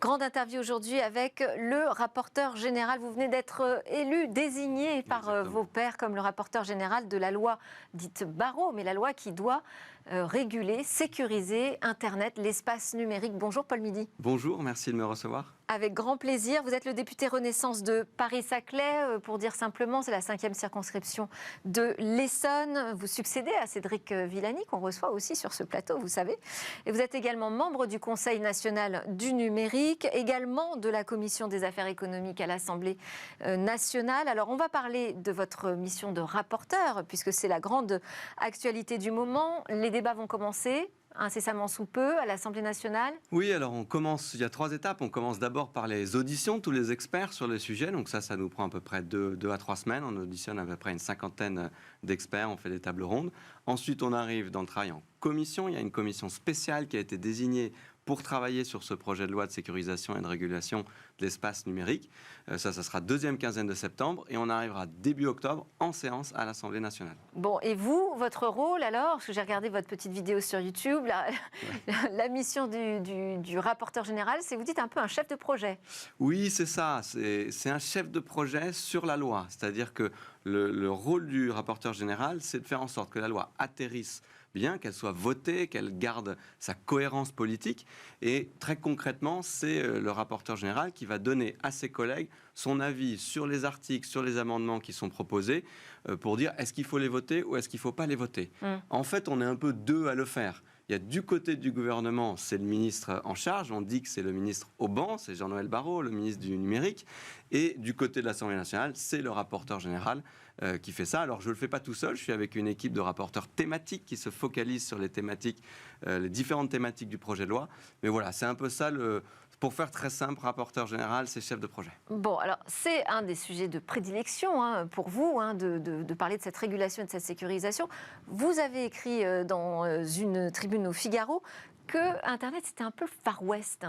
Grande interview aujourd'hui avec le rapporteur général. Vous venez d'être élu, désigné par vos pairs comme le rapporteur général de la loi dite Barrot, mais la loi qui doit réguler, sécuriser Internet, l'espace numérique. Bonjour Paul Midi. Bonjour, merci de me recevoir. Avec grand plaisir. Vous êtes le député Renaissance de Paris-Saclay. Pour dire simplement, c'est la 5e circonscription de l'Essonne. Vous succédez à Cédric Villani, qu'on reçoit aussi sur ce plateau, vous savez. Et vous êtes également membre du Conseil national du numérique, également de la Commission des affaires économiques à l'Assemblée nationale. Alors, on va parler de votre mission de rapporteur, puisque c'est la grande actualité du moment. Les débats vont commencer incessamment sous peu à l'Assemblée nationale. Oui, alors il y a 3 étapes. On commence d'abord par les auditions de tous les experts sur le sujet. Donc ça nous prend à peu près 2 à 3 semaines. On auditionne à peu près une 50aine d'experts, on fait des tables rondes. Ensuite, on arrive dans le travail en commission. Il y a une commission spéciale qui a été désignée pour travailler sur ce projet de loi de sécurisation et de régulation de l'espace numérique. Ça sera deuxième quinzaine de septembre et on arrivera début octobre en séance à l'Assemblée nationale. Bon, et vous, votre rôle alors, parce que j'ai regardé votre petite vidéo sur YouTube, la mission du rapporteur général, c'est, vous dites, un peu un chef de projet. Oui, c'est ça. C'est un chef de projet sur la loi. C'est-à-dire que le rôle du rapporteur général, c'est de faire en sorte que la loi atterrisse bien, qu'elle soit votée, qu'elle garde sa cohérence politique. Et très concrètement, c'est le rapporteur général qui va donner à ses collègues son avis sur les articles, sur les amendements qui sont proposés, pour dire est-ce qu'il faut les voter ou est-ce qu'il ne faut pas les voter. En fait, on est un peu deux à le faire. Il y a du côté du gouvernement, c'est le ministre en charge, on dit que c'est le ministre au banc, c'est Jean-Noël Barrot, le ministre du numérique, et du côté de l'Assemblée nationale, c'est le rapporteur général qui fait ça. Alors je ne le fais pas tout seul, je suis avec une équipe de rapporteurs thématiques qui se focalisent sur les thématiques, les différentes thématiques du projet de loi. Mais voilà, c'est un peu ça, pour faire très simple, rapporteur général, c'est chef de projet. Bon, alors c'est un des sujets de prédilection pour vous, de parler de cette régulation et de cette sécurisation. Vous avez écrit dans une tribune au Figaro que Internet c'était un peu Far West.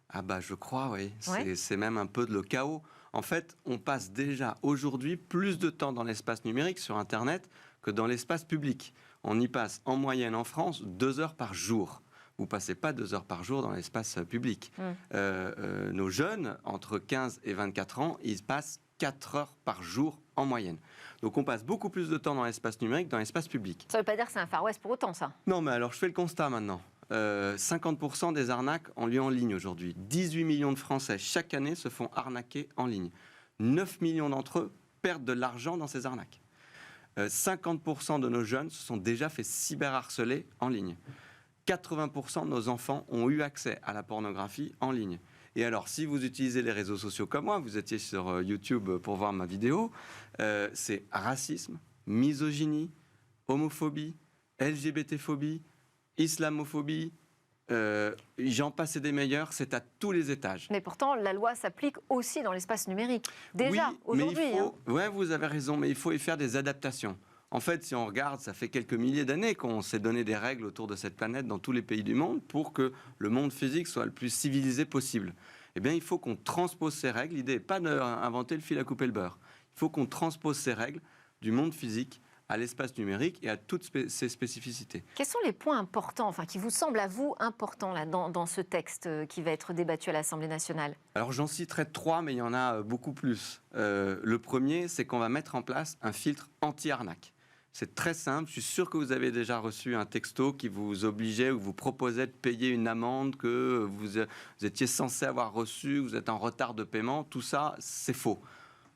Ah bah je crois, oui. Ouais. C'est même un peu le chaos. En fait, on passe déjà aujourd'hui plus de temps dans l'espace numérique sur Internet que dans l'espace public. On y passe en moyenne en France 2 heures par jour. Vous ne passez pas 2 heures par jour dans l'espace public. Nos jeunes, entre 15 et 24 ans, ils passent 4 heures par jour en moyenne. Donc on passe beaucoup plus de temps dans l'espace numérique que dans l'espace public. Ça ne veut pas dire que c'est un Far West pour autant, ça. Non, mais alors je fais le constat maintenant. 50% des arnaques ont lieu en ligne aujourd'hui. 18 millions de Français chaque année se font arnaquer en ligne. 9 millions d'entre eux perdent de l'argent dans ces arnaques. 50% de nos jeunes se sont déjà fait cyberharceler en ligne. 80% de nos enfants ont eu accès à la pornographie en ligne. Et alors, si vous utilisez les réseaux sociaux comme moi, vous étiez sur YouTube pour voir ma vidéo, c'est racisme, misogynie, homophobie, LGBT-phobie, islamophobie, j'en passe et des meilleurs, c'est à tous les étages. Mais pourtant, la loi s'applique aussi dans l'espace numérique. Déjà, oui, aujourd'hui. Oui, vous avez raison, mais il faut y faire des adaptations. En fait, si on regarde, ça fait quelques milliers d'années qu'on s'est donné des règles autour de cette planète dans tous les pays du monde pour que le monde physique soit le plus civilisé possible. Eh bien, il faut qu'on transpose ces règles. L'idée n'est pas d'inventer le fil à couper le beurre. Il faut qu'on transpose ces règles du monde physique à l'espace numérique et à toutes ses spécificités. Quels sont les points importants, qui vous semblent à vous importants là, dans ce texte qui va être débattu à l'Assemblée nationale? Alors j'en citerai 3, mais il y en a beaucoup plus. Le premier, c'est qu'on va mettre en place un filtre anti-arnaque. C'est très simple, je suis sûr que vous avez déjà reçu un texto qui vous obligeait ou vous proposait de payer une amende que vous étiez censé avoir reçue, vous êtes en retard de paiement, tout ça, c'est faux.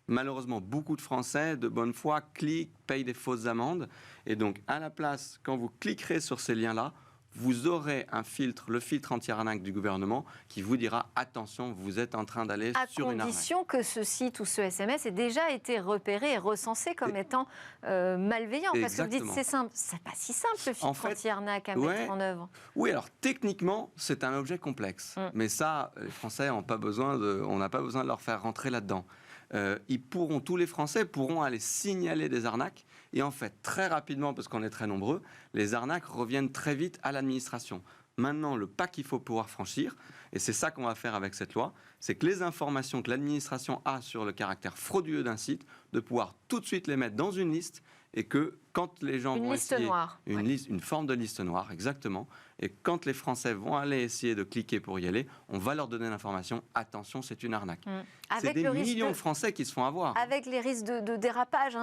Malheureusement, beaucoup de Français de bonne foi cliquent, payent des fausses amendes. Et donc, à la place, quand vous cliquerez sur ces liens-là, vous aurez un filtre, le filtre anti-arnaque du gouvernement, qui vous dira « Attention, vous êtes en train d'aller sur une arnaque ». À condition que ce site ou ce SMS ait déjà été repéré et recensé comme étant malveillant. Parce que vous dites c'est simple. C'est pas si simple, le filtre anti-arnaque à mettre en œuvre. Oui, alors techniquement, c'est un objet complexe. Mais ça, les Français on n'a pas besoin de leur faire rentrer là-dedans. Tous les Français pourront aller signaler des arnaques et en fait, très rapidement, parce qu'on est très nombreux, les arnaques reviennent très vite à l'administration. Maintenant, le pas qu'il faut pouvoir franchir, et c'est ça qu'on va faire avec cette loi, c'est que les informations que l'administration a sur le caractère frauduleux d'un site, de pouvoir tout de suite les mettre dans une liste et que quand les gens Une vont liste essayer noire. une forme de liste noire, exactement, et quand les Français vont aller essayer de cliquer pour y aller, on va leur donner l'information, attention, c'est une arnaque. C'est Avec des le risque millions de Français qui se font avoir. Avec les risques de dérapage,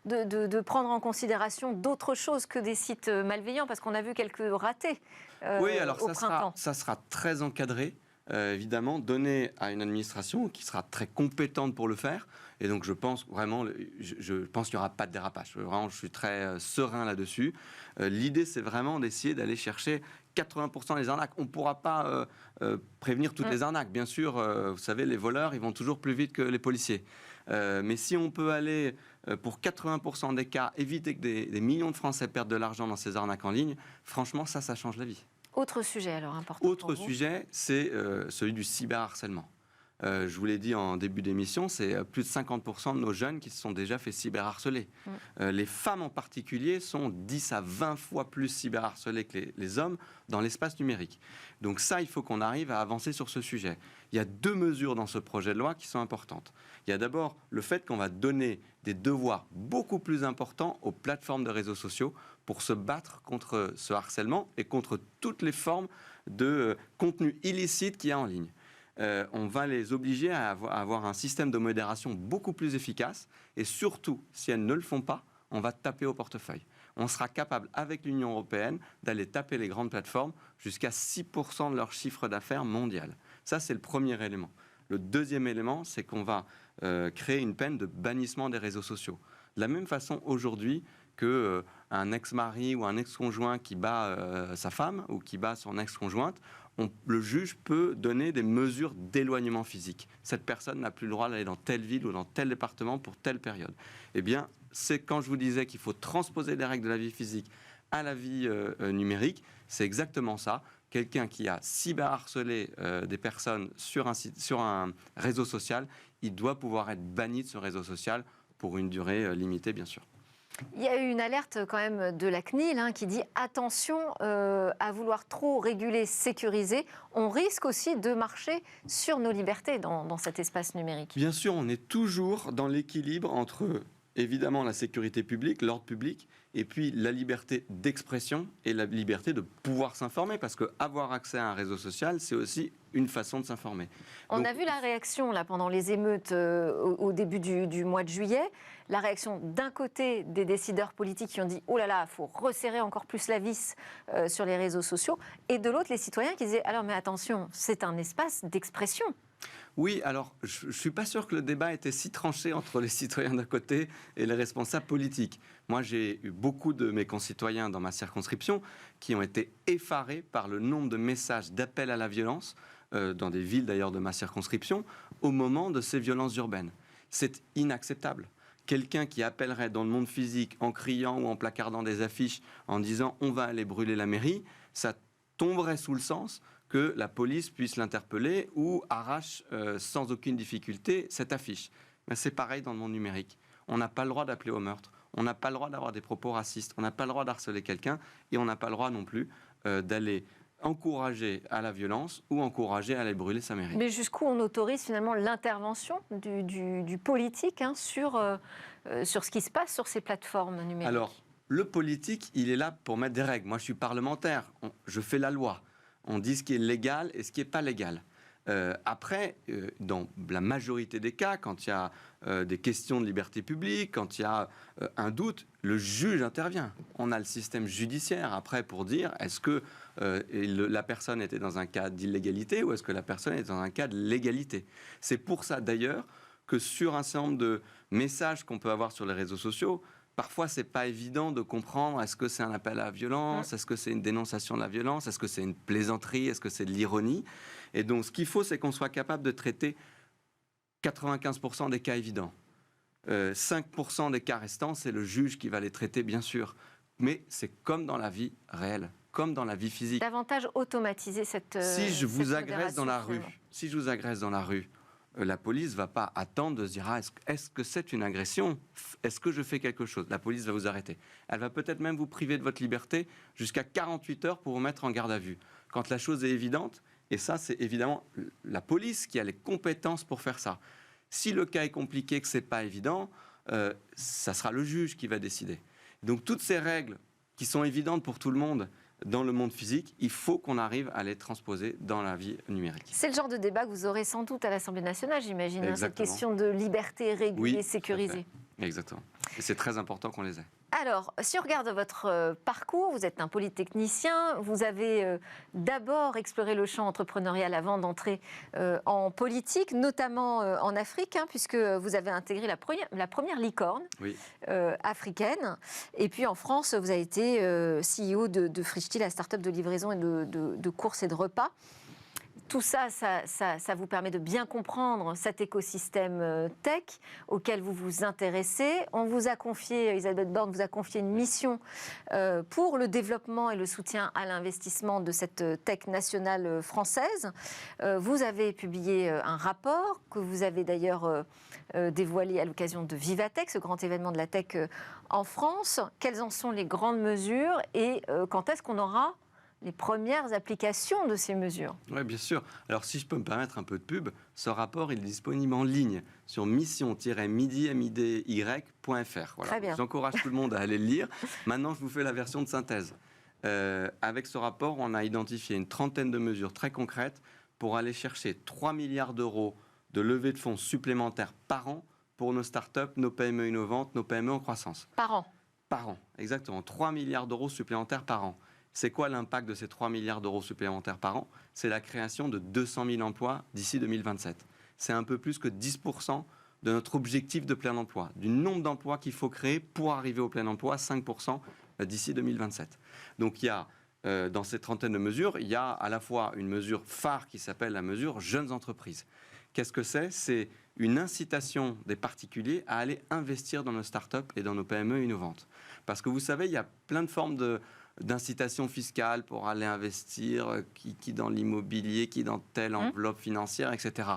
de prendre en considération d'autres choses que des sites malveillants, parce qu'on a vu quelques ratés Oui, alors au printemps. ça sera très encadré, évidemment, donné à une administration qui sera très compétente pour le faire. Et donc, je pense vraiment, je pense qu'il n'y aura pas de dérapage. Vraiment, je suis très serein là-dessus. L'idée, c'est vraiment d'essayer d'aller chercher 80% des arnaques. On ne pourra pas prévenir toutes les arnaques. Bien sûr, vous savez, les voleurs, ils vont toujours plus vite que les policiers. Mais si on peut aller, pour 80% des cas, éviter que des millions de Français perdent de l'argent dans ces arnaques en ligne, franchement, ça change la vie. Autre sujet alors important. Autre sujet, c'est celui du cyberharcèlement. Je vous l'ai dit en début d'émission, c'est plus de 50% de nos jeunes qui se sont déjà fait cyberharceler. Les femmes en particulier sont 10 à 20 fois plus cyberharcelées que les hommes dans l'espace numérique. Donc ça, il faut qu'on arrive à avancer sur ce sujet. Il y a 2 mesures dans ce projet de loi qui sont importantes. Il y a d'abord le fait qu'on va donner des devoirs beaucoup plus importants aux plateformes de réseaux sociaux pour se battre contre ce harcèlement et contre toutes les formes de contenu illicite qu'il y a en ligne. On va les obliger à avoir un système de modération beaucoup plus efficace et surtout, si elles ne le font pas, on va taper au portefeuille. On sera capable, avec l'Union européenne, d'aller taper les grandes plateformes jusqu'à 6% de leur chiffre d'affaires mondial. Ça, c'est le premier élément. Le deuxième élément, c'est qu'on va créer une peine de bannissement des réseaux sociaux. De la même façon, aujourd'hui, qu'un ex-mari ou un ex-conjoint qui bat sa femme ou qui bat son ex-conjointe, le juge peut donner des mesures d'éloignement physique. Cette personne n'a plus le droit d'aller dans telle ville ou dans tel département pour telle période. Eh bien, c'est quand je vous disais qu'il faut transposer les règles de la vie physique à la vie numérique, c'est exactement ça. Quelqu'un qui a cyberharcelé des personnes sur un réseau social, il doit pouvoir être banni de ce réseau social pour une durée limitée, bien sûr. Il y a eu une alerte quand même de la CNIL qui dit attention à vouloir trop réguler, sécuriser. On risque aussi de marcher sur nos libertés dans cet espace numérique. Bien sûr, on est toujours dans l'équilibre entre évidemment la sécurité publique, l'ordre public, et puis la liberté d'expression et la liberté de pouvoir s'informer, parce qu'avoir accès à un réseau social, c'est aussi une façon de s'informer. On a vu la réaction là, pendant les émeutes au début du mois de juillet, la réaction d'un côté des décideurs politiques qui ont dit « Oh là là, il faut resserrer encore plus la vis sur les réseaux sociaux », et de l'autre, les citoyens qui disaient « Alors mais attention, c'est un espace d'expression ». Oui, alors je ne suis pas sûr que le débat était si tranché entre les citoyens d'un côté et les responsables politiques. Moi, j'ai eu beaucoup de mes concitoyens dans ma circonscription qui ont été effarés par le nombre de messages d'appel à la violence, dans des villes d'ailleurs de ma circonscription, au moment de ces violences urbaines. C'est inacceptable. Quelqu'un qui appellerait dans le monde physique en criant ou en placardant des affiches en disant « on va aller brûler la mairie », ça tomberait sous le sens que la police puisse l'interpeller ou arrache sans aucune difficulté cette affiche. Mais c'est pareil dans le monde numérique. On n'a pas le droit d'appeler au meurtre, on n'a pas le droit d'avoir des propos racistes, on n'a pas le droit d'harceler quelqu'un et on n'a pas le droit non plus d'aller encourager à la violence ou encourager à aller brûler sa mairie. Mais jusqu'où on autorise finalement l'intervention du politique sur ce qui se passe sur ces plateformes numériques? Alors, le politique, il est là pour mettre des règles. Moi, je suis parlementaire, je fais la loi. On dit ce qui est légal et ce qui n'est pas légal. Après, dans la majorité des cas, quand il y a des questions de liberté publique, quand il y a un doute, le juge intervient. On a le système judiciaire après pour dire est-ce que la personne était dans un cas d'illégalité ou est-ce que la personne est dans un cas de légalité. C'est pour ça d'ailleurs que sur un certain nombre de messages qu'on peut avoir sur les réseaux sociaux, parfois, ce n'est pas évident de comprendre est-ce que c'est un appel à la violence, est-ce que c'est une dénonciation de la violence, est-ce que c'est une plaisanterie, est-ce que c'est de l'ironie. Et donc, ce qu'il faut, c'est qu'on soit capable de traiter 95% des cas évidents. 5% des cas restants, c'est le juge qui va les traiter, bien sûr. Mais c'est comme dans la vie réelle, comme dans la vie physique. Davantage automatiser cette Si je vous agresse dans la rue, la police ne va pas attendre de se dire est-ce que c'est une agression? Est-ce que je fais quelque chose? La police va vous arrêter. Elle va peut-être même vous priver de votre liberté jusqu'à 48 heures pour vous mettre en garde à vue. Quand la chose est évidente, et ça c'est évidemment la police qui a les compétences pour faire ça. Si le cas est compliqué, que ce n'est pas évident, ça sera le juge qui va décider. Donc toutes ces règles qui sont évidentes pour tout le monde dans le monde physique, il faut qu'on arrive à les transposer dans la vie numérique. C'est le genre de débat que vous aurez sans doute à l'Assemblée nationale, j'imagine, hein, cette Exactement. question de liberté régulée, Oui, sécurisée. Exactement. Et c'est très important qu'on les ait. Alors, si on regarde votre parcours, vous êtes un polytechnicien, vous avez d'abord exploré le champ entrepreneurial avant d'entrer en politique, notamment en Afrique, hein, puisque vous avez intégré la première licorne Oui. africaine. Et puis en France, vous avez été CEO de Frischti, la start-up de livraison et de courses et de repas. Tout ça, ça vous permet de bien comprendre cet écosystème tech auquel vous vous intéressez. On vous a confié, Elisabeth Borne vous a confié une mission pour le développement et le soutien à l'investissement de cette tech nationale française. Vous avez publié un rapport que vous avez d'ailleurs dévoilé à l'occasion de Vivatech, ce grand événement de la tech en France. Quelles en sont les grandes mesures et quand est-ce qu'on aura les premières applications de ces mesures? Oui, bien sûr. Alors, si je peux me permettre un peu de pub, ce rapport il est disponible en ligne sur mission-midi.fr. Voilà. Très bien. J'encourage tout le monde à aller le lire. Maintenant, je vous fais la version de synthèse. Avec ce rapport, on a identifié une trentaine de mesures très concrètes pour aller chercher 3 milliards d'euros de levée de fonds supplémentaires par an pour nos startups, nos PME innovantes, nos PME en croissance. Par an? Par an, exactement. 3 milliards d'euros supplémentaires par an. C'est quoi l'impact de ces 3 milliards d'euros supplémentaires par an? C'est la création de 200 000 emplois d'ici 2027. C'est un peu plus que 10% de notre objectif de plein emploi, du nombre d'emplois qu'il faut créer pour arriver au plein emploi, 5% d'ici 2027. Donc il y a, dans ces trentaines de mesures, il y a à la fois une mesure phare qui s'appelle la mesure jeunes entreprises. Qu'est-ce que c'est? C'est une incitation des particuliers à aller investir dans nos startups et dans nos PME innovantes. Parce que vous savez, il y a plein de formes d'incitation fiscale pour aller investir, qui dans l'immobilier, qui dans telle enveloppe financière, etc.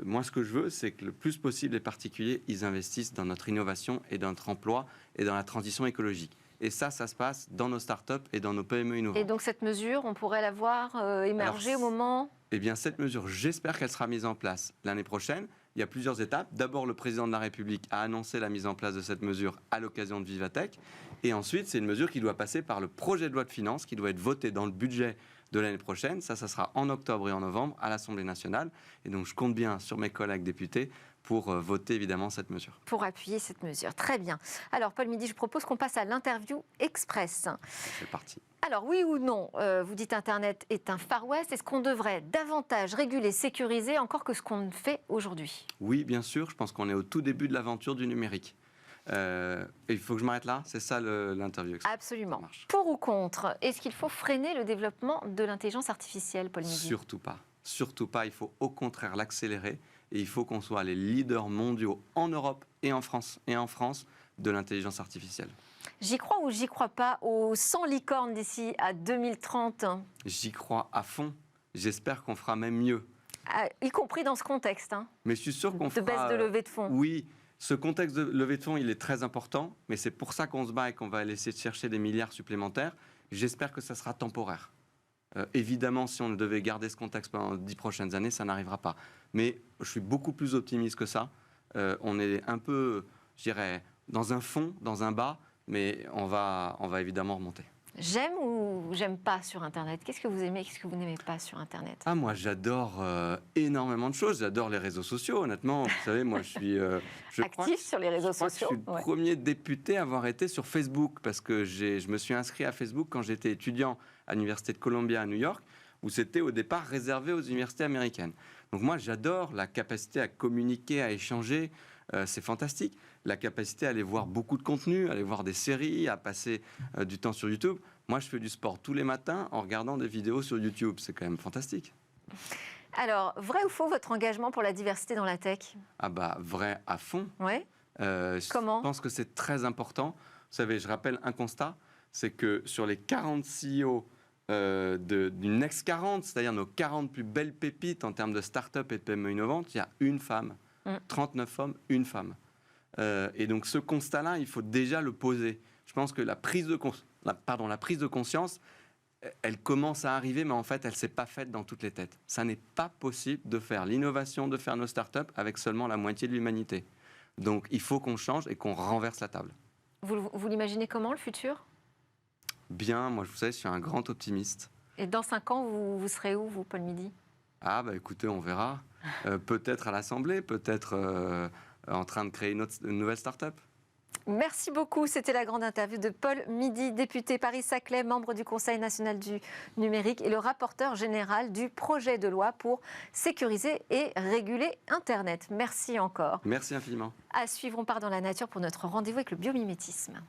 Moi, ce que je veux, c'est que le plus possible, les particuliers, ils investissent dans notre innovation et dans notre emploi et dans la transition écologique. Et ça se passe dans nos startups et dans nos PME innovantes. Et donc cette mesure, on pourrait la voir émerger au moment... Eh bien, cette mesure, j'espère qu'elle sera mise en place l'année prochaine. Il y a plusieurs étapes. D'abord, le président de la République a annoncé la mise en place de cette mesure à l'occasion de Vivatech. Et ensuite, c'est une mesure qui doit passer par le projet de loi de finances, qui doit être voté dans le budget de l'année prochaine. Ça sera en octobre et en novembre à l'Assemblée nationale. Et donc, je compte bien sur mes collègues députés pour voter évidemment cette mesure. Pour appuyer cette mesure. Très bien. Alors, Paul Midi, je propose qu'on passe à l'interview express. C'est parti. Alors, oui ou non, vous dites Internet est un Far West. Est-ce qu'on devrait davantage réguler, sécuriser encore que ce qu'on fait aujourd'hui? Oui, bien sûr. Je pense qu'on est au tout début de l'aventure du numérique. Il faut que je m'arrête là? C'est ça l'interview express. Absolument. Pour ou contre, est-ce qu'il faut freiner le développement de l'intelligence artificielle, Paul Midi? Surtout pas. Surtout pas. Il faut au contraire l'accélérer. Et il faut qu'on soit les leaders mondiaux en Europe et en France de l'intelligence artificielle. J'y crois ou j'y crois pas aux 100 licornes d'ici à 2030? J'y crois à fond. J'espère qu'on fera même mieux. Y compris dans ce contexte, hein, mais je suis sûr qu'on fera... de baisse de levée de fonds. Oui, ce contexte de levée de fonds, il est très important, mais c'est pour ça qu'on se bat et qu'on va essayer de chercher des milliards supplémentaires. J'espère que ça sera temporaire. Évidemment, si on devait garder ce contexte pendant 10 prochaines années, ça n'arrivera pas. Mais je suis beaucoup plus optimiste que ça. On est un peu, je dirais, dans un fond, dans un bas, mais on va évidemment remonter. J'aime ou j'aime pas sur Internet? Qu'est-ce que vous aimez, qu'est-ce que vous n'aimez pas sur Internet? Ah, moi, j'adore énormément de choses. J'adore les réseaux sociaux, honnêtement. Vous savez, moi, je suis... actif sur les réseaux sociaux. Je suis le premier député à avoir été sur Facebook, parce que je me suis inscrit à Facebook quand j'étais étudiant à l'Université de Columbia à New York, où c'était au départ réservé aux universités américaines. Donc moi, j'adore la capacité à communiquer, à échanger. C'est fantastique. La capacité à aller voir beaucoup de contenu, à aller voir des séries, à passer du temps sur YouTube. Moi, je fais du sport tous les matins en regardant des vidéos sur YouTube. C'est quand même fantastique. Alors, vrai ou faux, votre engagement pour la diversité dans la tech? Ah bah, vrai à fond. Ouais. Comment? Je pense que c'est très important. Vous savez, je rappelle un constat, c'est que sur les 40 CEO du Next 40, c'est-à-dire nos 40 plus belles pépites en termes de start-up et de PME innovantes, il y a une femme. 39 hommes, une femme. Et donc ce constat-là, il faut déjà le poser. Je pense que la prise de conscience, elle commence à arriver, mais en fait, elle ne s'est pas faite dans toutes les têtes. Ça n'est pas possible de faire l'innovation, de faire nos startups avec seulement la moitié de l'humanité. Donc il faut qu'on change et qu'on renverse la table. Vous l'imaginez comment, le futur? Bien, moi, vous savez, je suis un grand optimiste. Et dans 5 ans, vous serez où, vous, Paul Midi? Ah, bah écoutez, on verra. Peut-être à l'Assemblée, peut-être en train de créer une nouvelle start-up. Merci beaucoup. C'était la grande interview de Paul Midi, député Paris-Saclay, membre du Conseil national du numérique et le rapporteur général du projet de loi pour sécuriser et réguler Internet. Merci encore. Merci infiniment. À suivre, on part dans la nature pour notre rendez-vous avec le biomimétisme.